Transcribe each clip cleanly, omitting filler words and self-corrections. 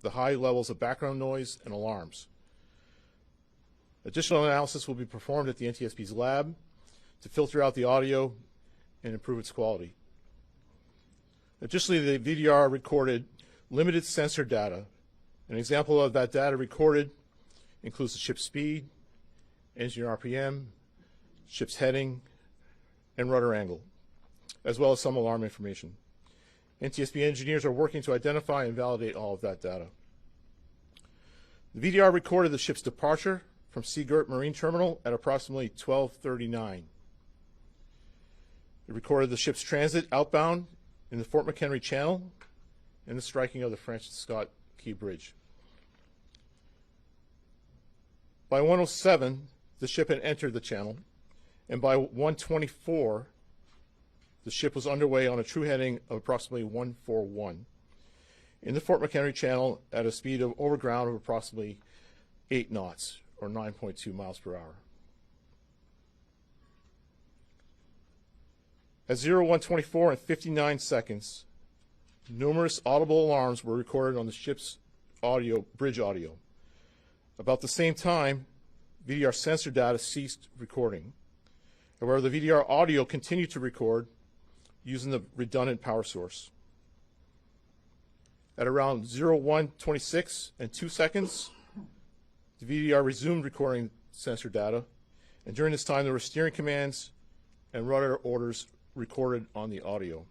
the high levels of background noise and alarms. Additional analysis will be performed at the NTSB's lab to filter out the audio and improve its quality. Additionally, the VDR recorded limited sensor data. An example of that data recorded includes the ship's speed, engine RPM, ship's heading, and rudder angle, as well as some alarm information. NTSB engineers are working to identify and validate all of that data. The VDR recorded the ship's departure from Seagirt Marine Terminal at approximately 12:39. It recorded the ship's transit outbound in the Fort McHenry Channel and the striking of the Francis Scott Key Bridge. By 1:07, the ship had entered the channel, and by 1:24, the ship was underway on a true heading of approximately 141 in the Fort McHenry Channel at a speed of over ground of approximately 8 knots, or 9.2 miles per hour. At 01:24 and 59 seconds, numerous audible alarms were recorded on the ship's bridge audio. About the same time, VDR sensor data ceased recording. However, the VDR audio continued to record using the redundant power source. At around 01:26 and 2 seconds, the VDR resumed recording sensor data, and during this time there were steering commands and rudder orders recorded on the audio.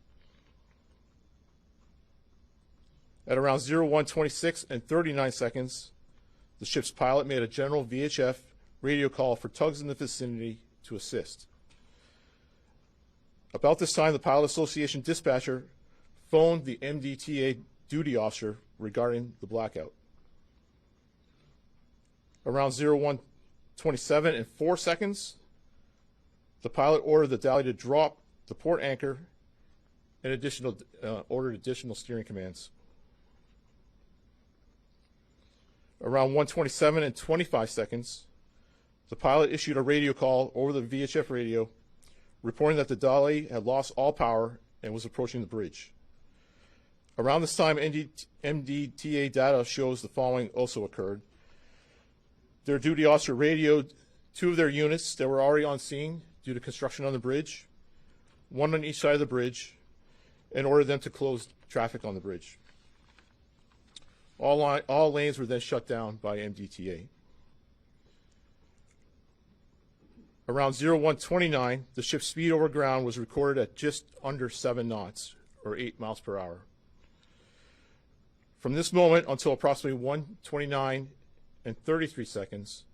At around 01:26 and 39 seconds, the ship's pilot made a general VHF radio call for tugs in the vicinity to assist. About this time, the Pilot Association dispatcher phoned the MDTA duty officer regarding the blackout. Around 01:27 and 4 seconds, the pilot ordered the Dali to drop the port anchor and ordered additional steering commands. Around 1:27 and 25 seconds, the pilot issued a radio call over the VHF radio, reporting that the Dali had lost all power and was approaching the bridge. Around this time, MDTA data shows the following also occurred. Their duty officer radioed 2 of their units that were already on scene due to construction on the bridge, 1 on each side of the bridge, and ordered them to close traffic on the bridge. All lanes were then shut down by MDTA. Around 01:29, the ship's speed over ground was recorded at just under 7 knots, or 8 miles per hour. From this moment until approximately 1:29 and 33 seconds,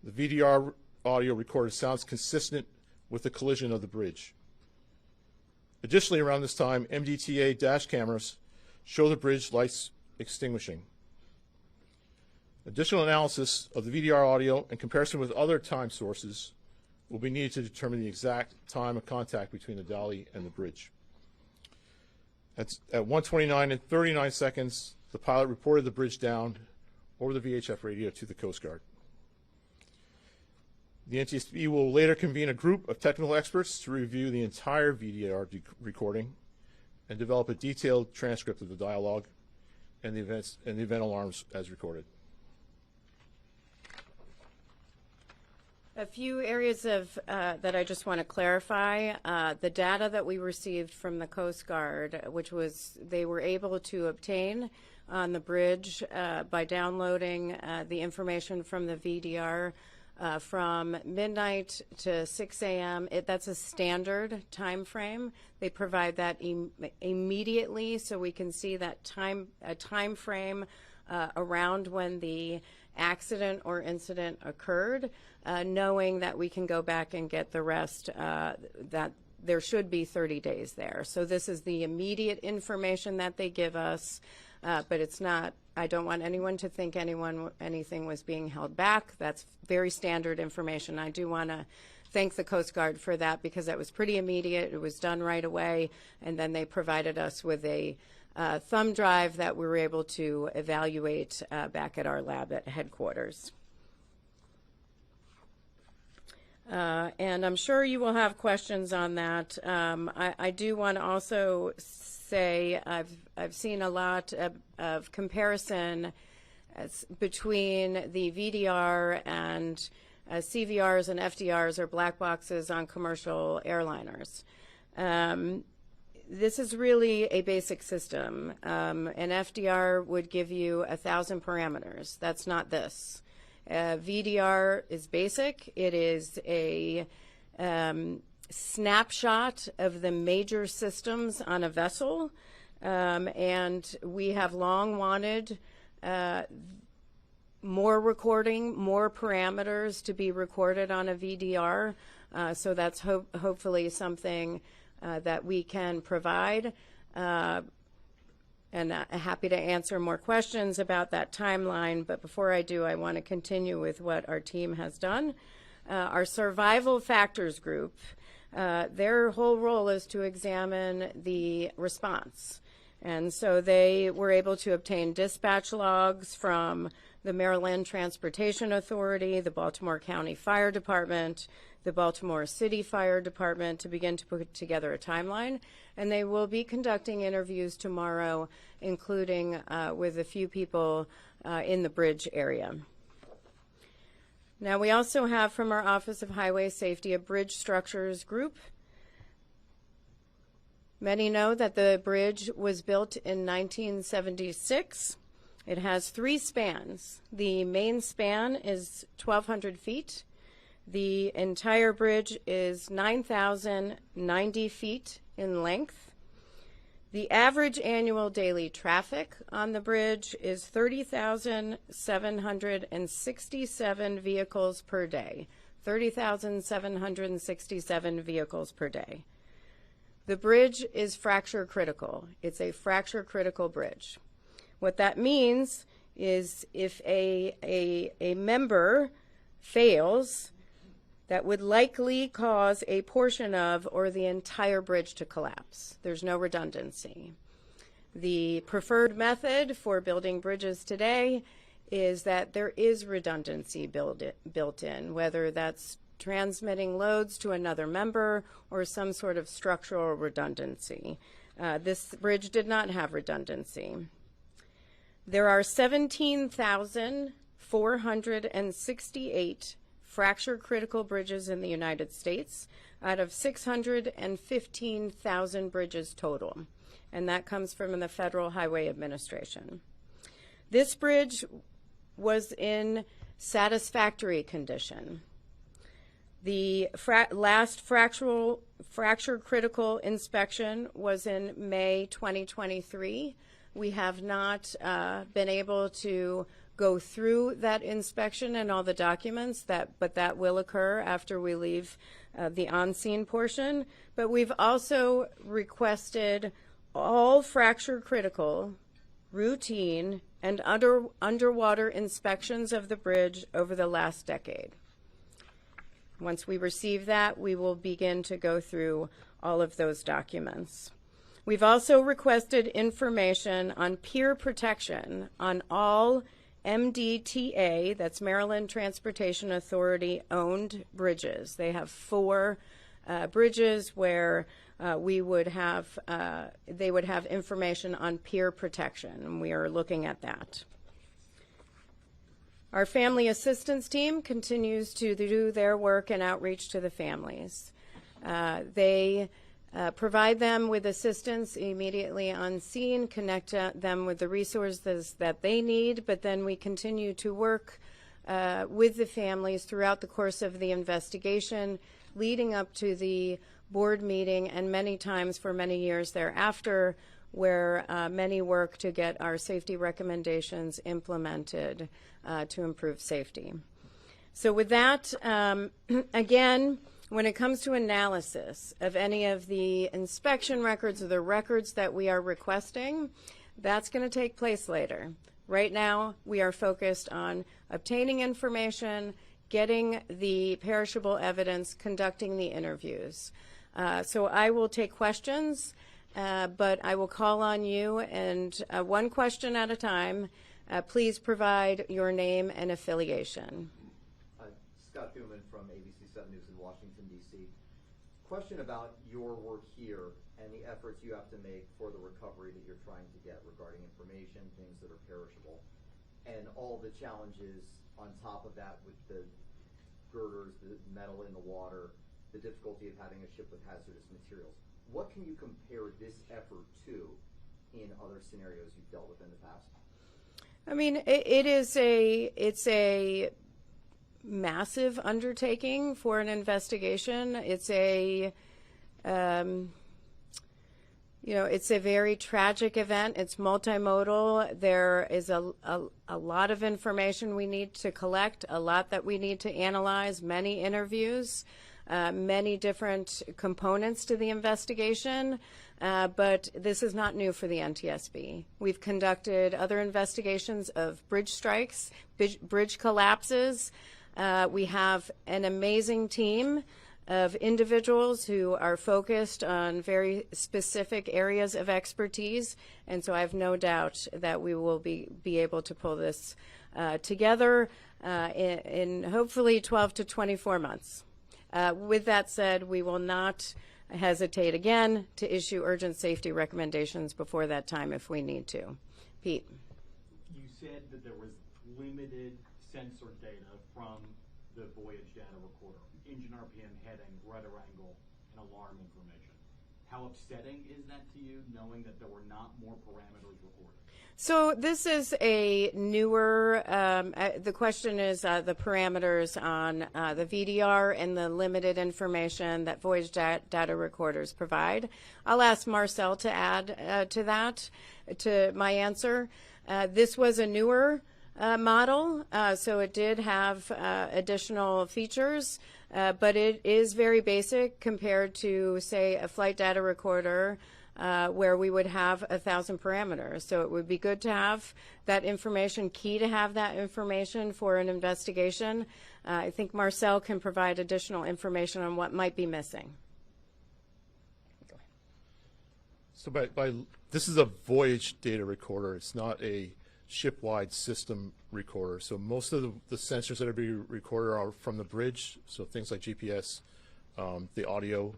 the VDR audio recorded sounds consistent with the collision of the bridge. Additionally, around this time, MDTA dash cameras show the bridge lights extinguishing. Additional analysis of the VDR audio in comparison with other time sources will be needed to determine the exact time of contact between the Dali and the bridge. At 1:29 and 39 seconds, the pilot reported the bridge down over the VHF radio to the Coast Guard. The NTSB will later convene a group of technical experts to review the entire VDR recording and develop a detailed transcript of the dialogue and the event alarms as recorded. A few areas of that I just want to clarify. The data that we received from the Coast Guard, which was they were able to obtain on the bridge by downloading the information from the VDR from midnight to 6 a.m. That's a standard time frame. They provide that immediately, so we can see that time frame around when the accident or incident occurred, knowing that we can go back and get the rest, that there should be 30 days there. So this is the immediate information that they give us, but it's not, I don't want anyone to think anything was being held back. That's very standard information. I do want to thank the Coast Guard for that because that was pretty immediate. It was done right away, and then they provided us with a thumb drive that we were able to evaluate back at our lab at headquarters. And I'm sure you will have questions on that. I do want to also say I've seen a lot of comparison between the VDR and CVRs and FDRs, or black boxes, on commercial airliners. This is really a basic system. An FDR would give you 1,000 parameters. That's not this. VDR is basic. It is a snapshot of the major systems on a vessel, and we have long wanted more recording, more parameters to be recorded on a VDR, so that's hopefully something that we can provide, and happy to answer more questions about that timeline. But before I do, I want to continue with what our team has done. Our survival factors group, their whole role is to examine the response. And so they were able to obtain dispatch logs from the Maryland Transportation Authority, the Baltimore County Fire Department, the Baltimore City Fire Department, to begin to put together a timeline. And they will be conducting interviews tomorrow, including with a few people in the bridge area. Now, we also have from our Office of Highway Safety a bridge structures group. Many know that the bridge was built in 1976. It has 3 spans. The main span is 1,200 feet. The entire bridge is 9,090 feet in length. The average annual daily traffic on the bridge is 30,767 vehicles per day. 30,767 vehicles per day. The bridge is fracture critical. It's a fracture critical bridge. What that means is if a member fails, that would likely cause a portion of or the entire bridge to collapse. There's no redundancy. The preferred method for building bridges today is that there is redundancy built in, whether that's transmitting loads to another member or some sort of structural redundancy. This bridge did not have redundancy. There are 17,468 fracture critical bridges in the United States out of 615,000 bridges total, and that comes from the Federal Highway Administration. This bridge was in satisfactory condition. The last fracture critical inspection was in May 2023. We have not been able to go through that inspection and all the documents, but that will occur after we leave the on-scene portion. But we've also requested all fracture critical, routine, and underwater inspections of the bridge over the last decade. Once we receive that, we will begin to go through all of those documents. We've also requested information on peer protection on all MDTA, that's Maryland Transportation Authority owned bridges. They have 4 bridges where they would have information on peer protection, and we are looking at that. Our family assistance team continues to do their work and outreach to the families. They provide them with assistance immediately on scene, connect them with the resources that they need, but then we continue to work with the families throughout the course of the investigation, leading up to the board meeting, and many times for many years thereafter, where many work to get our safety recommendations implemented to improve safety. So with that, again, when it comes to analysis of any of the inspection records or the records that we are requesting, that's going to take place later. Right now, we are focused on obtaining information, getting the perishable evidence, conducting the interviews. So I will take questions, but I will call on you, and one question at a time. Please provide your name and affiliation. Scott Thuman from ABC 7 News in Washington, D.C. Question about your work here and the efforts you have to make for the recovery that you're trying to get regarding information, things that are perishable, and all the challenges on top of that with the girders, the metal in the water, the difficulty of having a ship with hazardous materials. What can you compare this effort to in other scenarios you've dealt with in the past? I mean, it's a massive undertaking for an investigation. It's a it's a very tragic event. It's multimodal. There is a lot of information we need to collect, a lot that we need to analyze, many interviews, many different components to the investigation. But this is not new for the NTSB. We've conducted other investigations of bridge strikes, bridge collapses. We have an amazing team of individuals who are focused on very specific areas of expertise, and so I have no doubt that we will be able to pull this together in hopefully 12 to 24 months. With that said, we will not hesitate again to issue urgent safety recommendations before that time if we need to. Pete. You said that there was limited sensor data from the Voyage data recorder, engine RPM, heading, rudder angle, and alarm information. How upsetting is that to you, knowing that there were not more parameters recorded? So this is a newer, the question is the parameters on the VDR and the limited information that Voyage data recorders provide. I'll ask Marcel to add to that, to my answer. This was a newer model, so it did have additional features, but it is very basic compared to, say, a flight data recorder where we would have 1,000 parameters. So it would be good to have that information, key to have that information for an investigation. I think Marcel can provide additional information on what might be missing. So this is a Voyage data recorder. It's not a ship-wide system recorder. So most of the sensors that are being recorded are from the bridge. So things like GPS, the audio,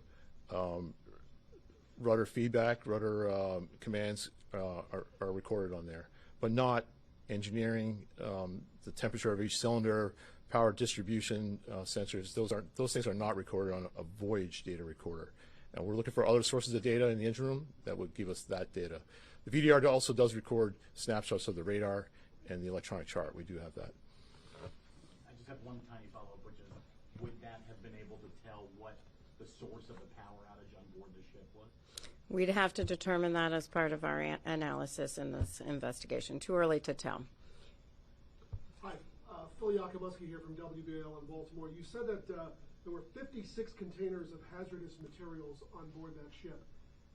rudder feedback, rudder commands are recorded on there, but not engineering, the temperature of each cylinder, power distribution sensors. Those things are not recorded on a Voyage data recorder. And we're looking for other sources of data in the engine room that would give us that data. The VDR also does record snapshots of the radar and the electronic chart. We do have that. I just have one tiny follow-up, which is, would that have been able to tell what the source of the power outage on board the ship was? We'd have to determine that as part of our analysis in this investigation. Too early to tell. Hi, Phil Yakubuski here from WBAL in Baltimore. You said that there were 56 containers of hazardous materials on board that ship.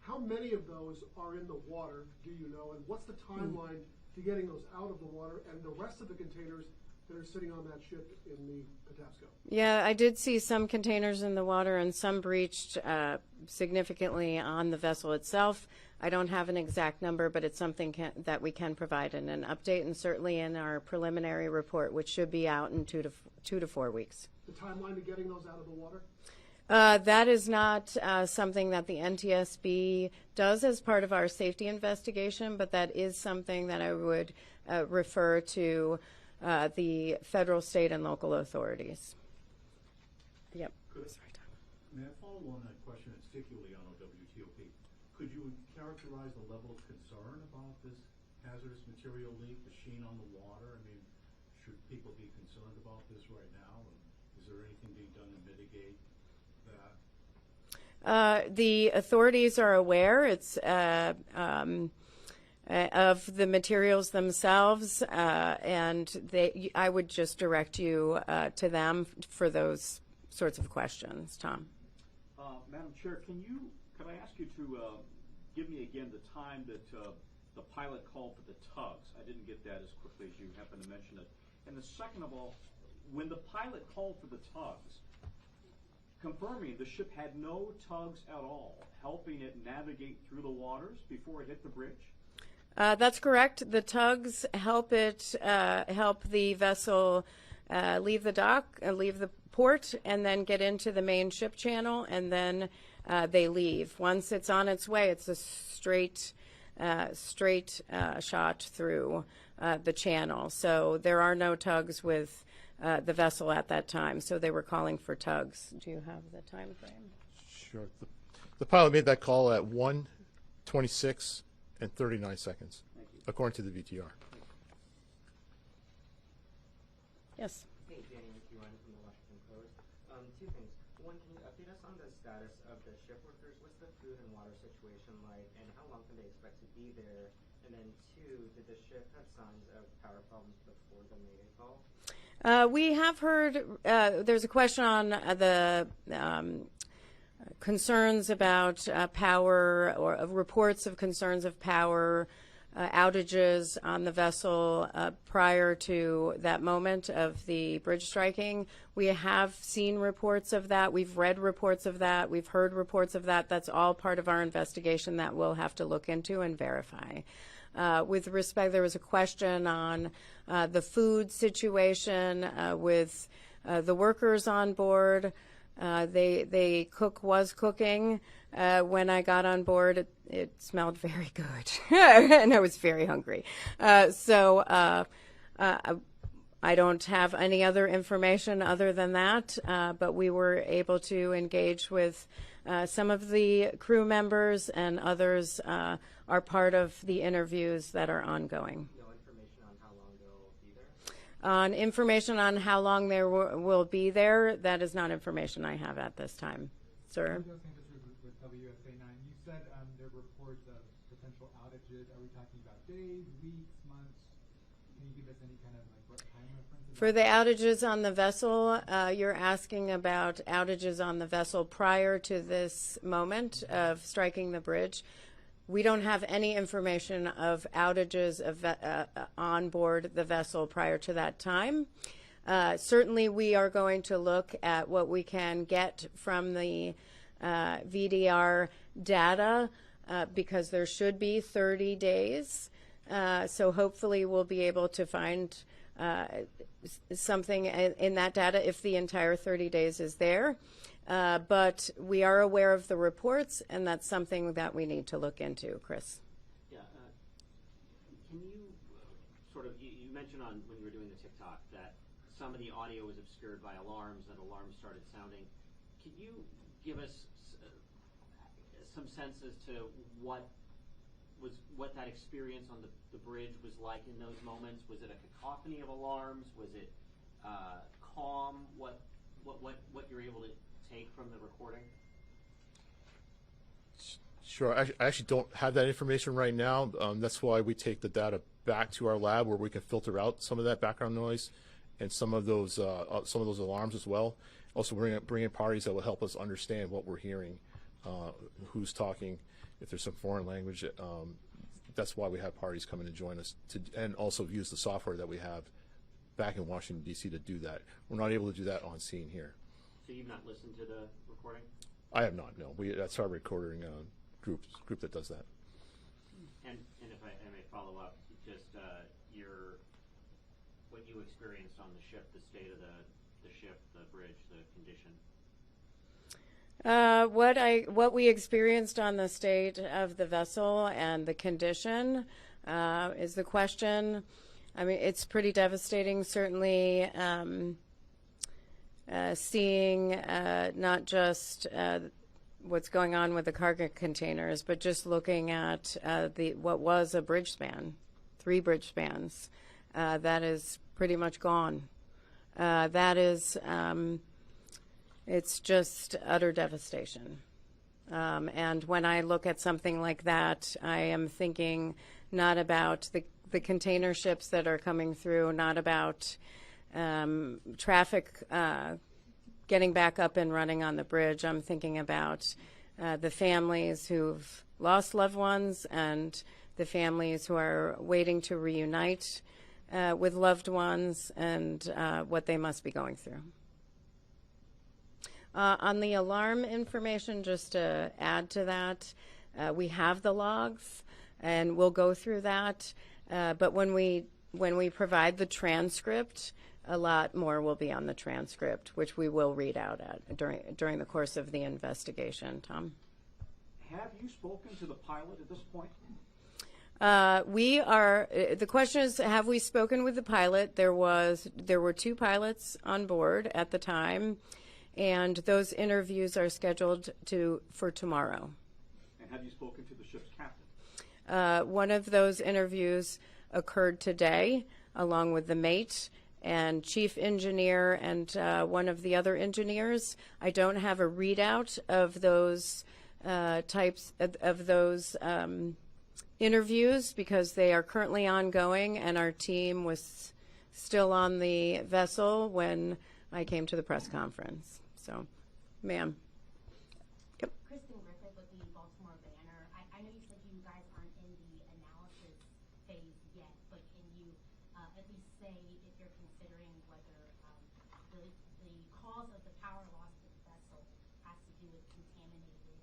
How many of those are in the water, do you know, and what's the timeline to getting those out of the water and the rest of the containers that are sitting on that ship in the Patapsco? Yeah, I did see some containers in the water and some breached significantly on the vessel itself. I don't have an exact number, but it's something that we can provide in an update, and certainly in our preliminary report, which should be out in 2 to 4 weeks. The timeline to getting those out of the water? That is not something that the NTSB does as part of our safety investigation, but that is something that I would refer to the federal, state, and local authorities. Yep. Sorry, Tom. May I follow on that question, particularly on OWTOP? Could you characterize the level of concern about this hazardous material leak, the sheen on the water? I mean, should people be concerned about this right now? And is there anything being done to mitigate that? The authorities are aware. It's of the materials themselves, and I would just direct you to them for those sorts of questions. Tom. Madam Chair, could I ask you to give me again the time that the pilot called for the tugs? I didn't get that as quickly as you happened to mention it. And the second of all, when the pilot called for the tugs, confirming the ship had no tugs at all, helping it navigate through the waters before it hit the bridge? That's correct. The tugs help the vessel leave the dock, leave the port, and then get into the main ship channel, and then they leave. Once it's on its way, it's a straight shot through the channel. So there are no tugs with the vessel at that time. So they were calling for tugs. Do you have the time frame? Sure. The pilot made that call at 1:26 and 39 seconds, according to the VTR. Yes. Hey, Danny McEwen from the Washington Post. Two things. One, can you update us on the status of the ship workers? What's the food and water situation like, and how long can they expect to be there? And then two, did the ship have signs of power problems before the Mayday call? We have heard, there's a question on the concerns about power, or reports of concerns of power outages on the vessel prior to that moment of the bridge striking. We have seen reports of that. We've read reports of that. We've heard reports of that. That's all part of our investigation that we'll have to look into and verify. With respect, there was a question on the food situation with the workers on board. They was cooking. When I got on board, it smelled very good, and I was very hungry. So I don't have any other information other than that, but we were able to engage with some of the crew members, and others are part of the interviews that are ongoing. No information on how long they'll be there? On information on how long they will be there, that is not information I have at this time, sir. With WSA 9, you said there were reports of potential outages. Are we talking about days, weeks, months? Can you give us any kind of time reference? For the outages on the vessel, you're asking about outages on the vessel prior to this moment of striking the bridge. We don't have any information of outages on board the vessel prior to that time. Certainly, we are going to look at what we can get from the VDR data because there should be 30 days. So hopefully we'll be able to find something in that data if the entire 30 days is there. But we are aware of the reports, and that's something that we need to look into. Chris? Yeah. Can you you mentioned when you were doing the TikTok that some of the audio was obscured by alarms, and alarms started sounding. Can you give us some sense as to what that experience on the bridge was like in those moments? Was it a cacophony of alarms? Was it calm? What you're able to take from the recording? Sure. I actually don't have that information right now. That's why we take the data back to our lab, where we can filter out some of that background noise and some of those alarms as well. Also, bring in parties that will help us understand what we're hearing, who's talking, if there's some foreign language. That's why we have parties come in and join us, and also use the software that we have back in Washington, D.C. to do that. We're not able to do that on scene here. So you've not listened to the recording? I have not, no. That's our recording group that does that. And if I may follow up, just what you experienced on the ship, the state of the ship, the bridge, the condition. What we experienced on the state of the vessel and the condition is the question. I mean, it's pretty devastating, certainly. Seeing not just what's going on with the cargo containers, but just looking at what was a bridge span, 3 bridge spans, that is pretty much gone. That is, it's just utter devastation. And when I look at something like that, I am thinking not about the container ships that are coming through, not about traffic getting back up and running on the bridge. I'm thinking about the families who've lost loved ones and the families who are waiting to reunite with loved ones, and what they must be going through. On the alarm information, just to add to that, we have the logs, and we'll go through that. But when we provide the transcript a lot more will be on the transcript, which we will read out during the course of the investigation. Tom? Have you spoken to the pilot at this point? The question is, have we spoken with the pilot? There were 2 pilots on board at the time, and those interviews are scheduled for tomorrow. And have you spoken to the ship's captain? One of those interviews occurred today, along with the mate and chief engineer and one of the other engineers. I don't have a readout of those types of those interviews because they are currently ongoing, and our team was still on the vessel when I came to the press conference. So, ma'am. Yep. Kristen Griffith with the Baltimore Banner. I know you said you guys aren't in the analysis phase yet, but can you at least say if you're considering whether the cause of the power loss to the vessel has to do with contaminated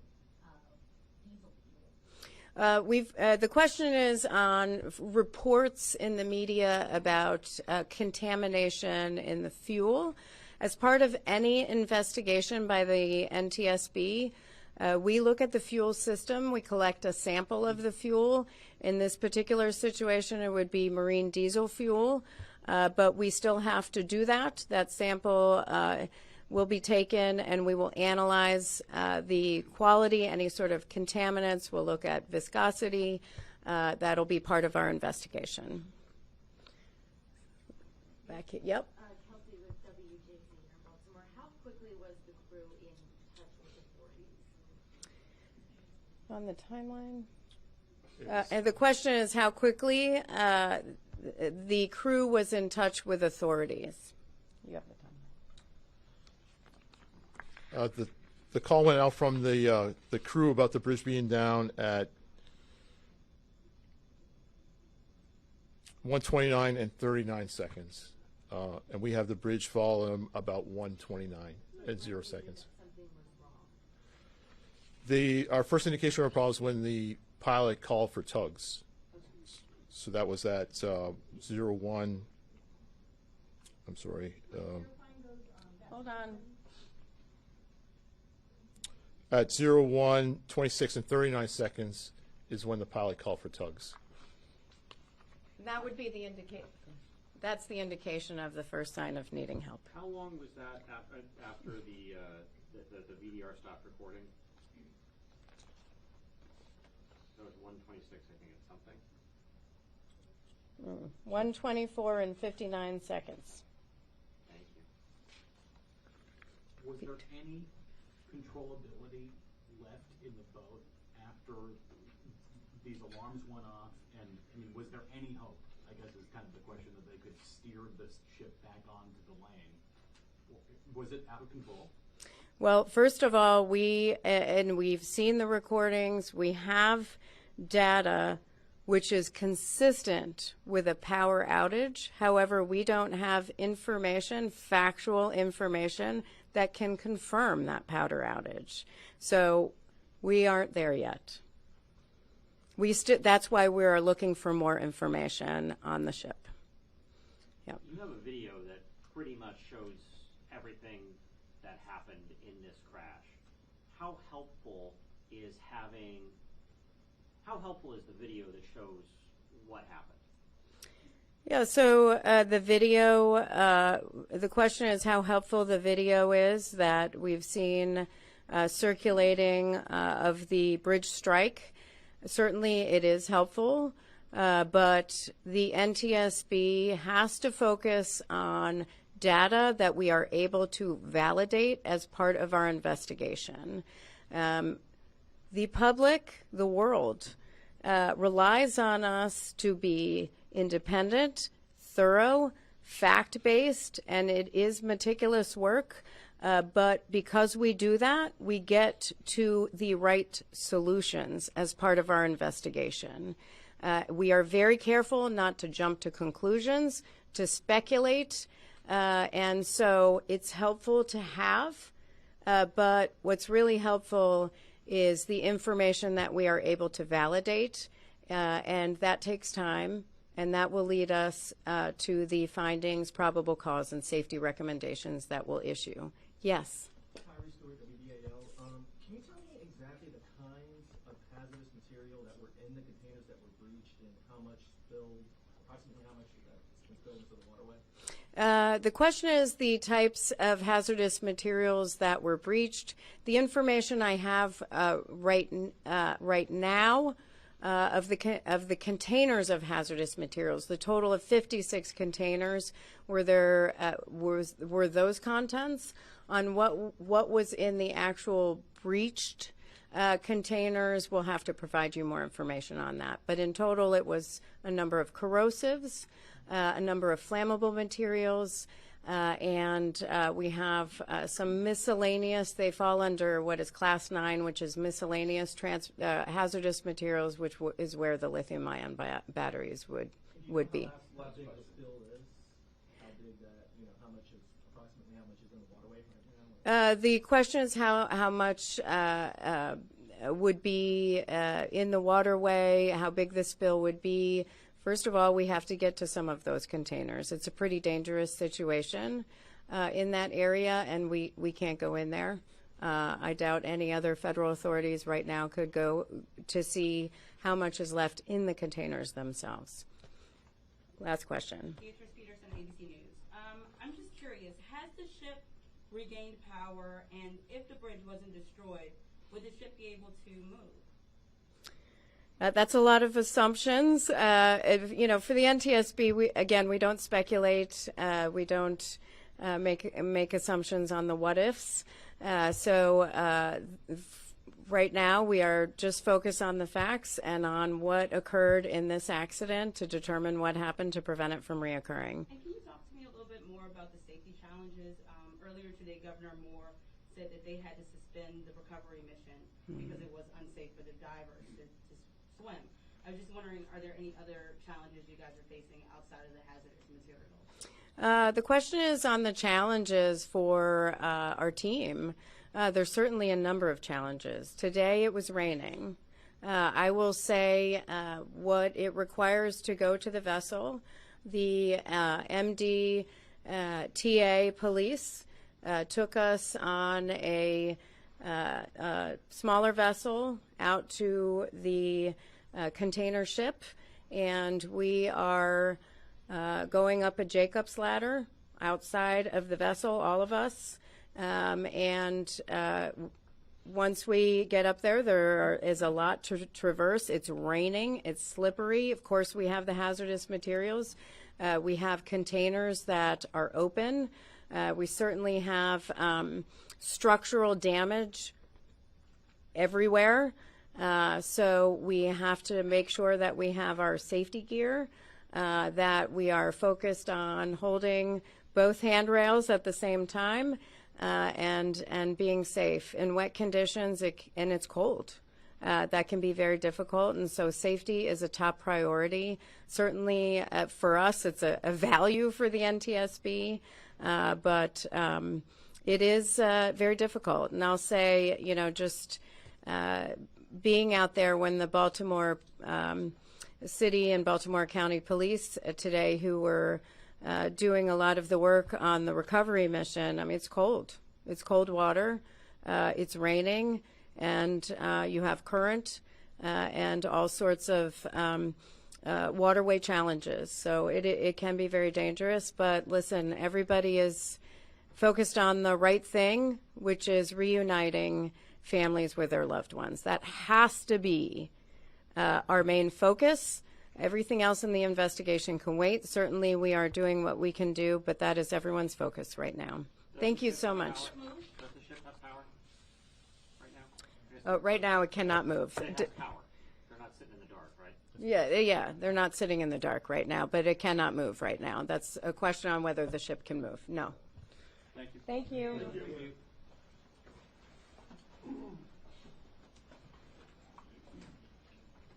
diesel fuel? The question is on reports in the media about contamination in the fuel. As part of any investigation by the NTSB, we look at the fuel system. We collect a sample of the fuel. In this particular situation, it would be marine diesel fuel, but we still have to do that. That sample will be taken, and we will analyze the quality, any sort of contaminants. We'll look at viscosity. That'll be part of our investigation. Back here. Yep. Kelsey with WJC in Baltimore. How quickly was the crew in touch with authorities? On the timeline? And the question is how quickly the crew was in touch with authorities. You have the timeline. The call went out from the crew about the bridge being down at 1:29 and 39 seconds. And we have the bridge fall about 1:29 at 0 seconds. Our first indication of a problem was when the pilot called for tugs. So that was at 01. I'm sorry. Hold on. At 01, 26, and 39 seconds is when the pilot called for tugs. That would be the indication. That's the indication of the first sign of needing help. How long was that after the VDR stopped recording? That was 1:26, I think, at something. 1:24 and 59 seconds. Thank you. Was there any controllability left in the boat after these alarms went off? And I mean, was there any hope? I guess is kind of the question, that they could steer this ship back onto the lane. Was it out of control? Well, first of all, we've seen the recordings. We have data which is consistent with a power outage. However, we don't have information, factual information, that can confirm that power outage. So we aren't there yet. That's why we are looking for more information on the ship. Yep. You have a video that pretty much shows everything that happened in this crash. How helpful is the video that shows what happened? Yeah, so the video, the question is how helpful the video is that we've seen circulating of the bridge strike. Certainly it is helpful, but the NTSB has to focus on data that we are able to validate as part of our investigation. The public, the world, relies on us to be independent, thorough, fact-based, and it is meticulous work. But because we do that, we get to the right solutions as part of our investigation. We are very careful not to jump to conclusions, to speculate, and so it's helpful to have, but what's really helpful is the information that we are able to validate, and that takes time, And that will lead us to the findings, probable cause, and safety recommendations that we'll issue. Yes? Can you tell me exactly the kinds of hazardous material that were in the containers that were breached and how much spilled, approximately how much has been spilled into the waterway? The question is the types of hazardous materials that were breached. The information I have right now of the containers of hazardous materials, the total of 56 containers, were those contents. On what was in the actual breached containers, we'll have to provide you more information on that. But in total, it was a number of corrosives, a number of flammable materials, and we have some miscellaneous. They fall under what is Class 9, which is miscellaneous hazardous materials, which is where the lithium-ion batteries would be. How big the spill is? How big that, how much is, approximately how much is in the waterway right now? The question is how much would be in the waterway, how big the spill would be. First of all, we have to get to some of those containers. It's a pretty dangerous situation in that area, and we can't go in there. I doubt any other federal authorities right now could go to see how much is left in the containers themselves. Last question. Beatrice Peterson, ABC News. I'm just curious, has the ship regained power, and if the bridge wasn't destroyed, would the ship be able to move? That's a lot of assumptions. For the NTSB, we don't speculate. We don't make assumptions on the what ifs. Right now, we are just focused on the facts and on what occurred in this accident to determine what happened to prevent it from reoccurring. And can you talk to me a little bit more about the safety challenges? Earlier today, Governor Moore said that they had to suspend the recovery mission because it was unsafe for the divers to swim. I was just wondering, are there any other challenges you guys are facing outside of the hazardous materials? The question is on the challenges for our team. There's certainly a number of challenges. Today it was raining. I will say what it requires to go to the vessel. The MDTA police took us on a smaller vessel out to the container ship, and we are going up a Jacob's ladder outside of the vessel, all of us. Once we get up there is a lot to traverse. It's raining, it's slippery. Of course, we have the hazardous materials. We have containers that are open. We certainly have structural damage everywhere. So we have to make sure that we have our safety gear, that we are focused on holding both handrails at the same time, and being safe. In wet conditions, and it's cold. That can be very difficult, and so safety is a top priority. Certainly for us, it's a value for the NTSB, but it is very difficult. And I'll say, just being out there when the Baltimore City and Baltimore County Police today, who were doing a lot of the work on the recovery mission, I mean, it's cold. It's cold water. It's raining, and you have current and all sorts of waterway challenges. So it can be very dangerous. But listen, everybody is focused on the right thing, which is reuniting families with their loved ones. That has to be our main focus. Everything else in the investigation can wait. Certainly we are doing what we can do, but that is everyone's focus right now. Thank you so much. Does the ship have power right now? Right now it cannot move. They have power. They're not sitting in the dark, right? Yeah, they're not sitting in the dark right now, but it cannot move right now. That's a question on whether the ship can move. No. Thank you. Thank you. Thank you.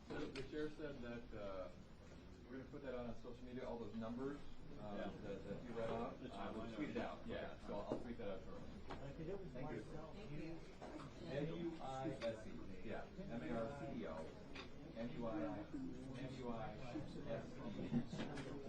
So the chair said that we're going to put that out on social media, all those numbers that you read off. We'll tweet it out. Yeah, so I'll tweet that out shortly. Thank you. M-U-I-S-E. Yeah, M-A-R-C-E-O. MUI, MUI, SE,